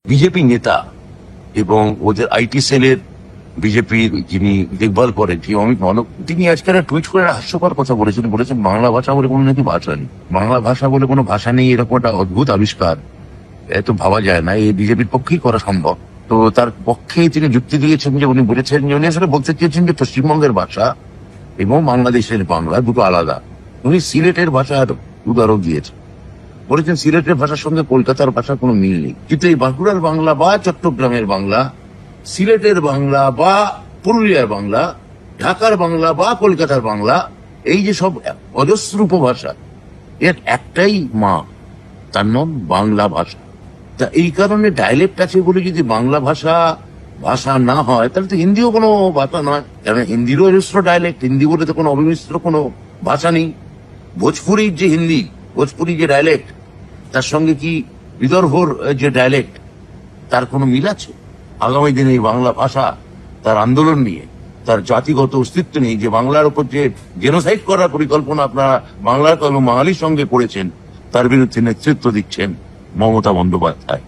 BJP নেতা এবং ওদের আইটি সেলের বিজেপির যিনি দেখভাল করেন অমিত মালক, তিনি আজকে একটা টুইট করে হাস্যকর কথা বলেছেন। বাংলা ভাষা বলে কোনো নাকি ভাষা নেই, বাংলা ভাষা বলে কোনো ভাষা নেই, এরকম একটা অদ্ভুত আবিষ্কার এত ভাবা যায় না। এই বিজেপির পক্ষেই করা সম্ভব। তো তার পক্ষে তিনি যুক্তি দিয়েছেন যে উনি বলেছেন যে উনি আসলে বলতে চেয়েছেন যে পশ্চিমবঙ্গের ভাষা এবং বাংলাদেশের বাংলা দুটো আলাদা। উনি সিলেটের ভাষার উদাহরণ দিয়েছেন, বলেছেন সিলেটের ভাষার সঙ্গে কলকাতার ভাষার কোনো মিল নেই, কিন্তু এই বাঁকুড়ার বাংলা বা চট্টগ্রামের বাংলা, সিলেটের বাংলা বা পুরুলিয়ার বাংলা, ঢাকার বাংলা বা কলকাতার বাংলা, এই যে সব অজস্র উপভাষা, এর একটাই মা, তার নাম বাংলা ভাষা। তা এই কারণে ডায়ালেক্ট আছে বলে যদি বাংলা ভাষা ভাষা না হয়, তাহলে তো হিন্দিও কোনো ভাষা নয়। কারণ হিন্দিরও অজস্র ডায়ালেক্ট, হিন্দি বলে তো কোনো অবিমিশ্র কোনো ভাষা নেই। ভোজপুরির যে হিন্দি, ভোজপুরি যে ডায়ালেক্ট, তার সঙ্গে কি বিদর্ভর যে ডায়ালেক্ট, তার কোনো মিল আছে? আগামী দিনে এই বাংলা ভাষা তার আন্দোলন নিয়ে, তার জাতিগত অস্তিত্ব নেই, যে বাংলার উপর যে জেনোসাইড করার পরিকল্পনা আপনারা বাংলার এবং বাঙালির সঙ্গে করেছেন, তার বিরুদ্ধে নেতৃত্ব দিচ্ছেন মমতা বন্দ্যোপাধ্যায়।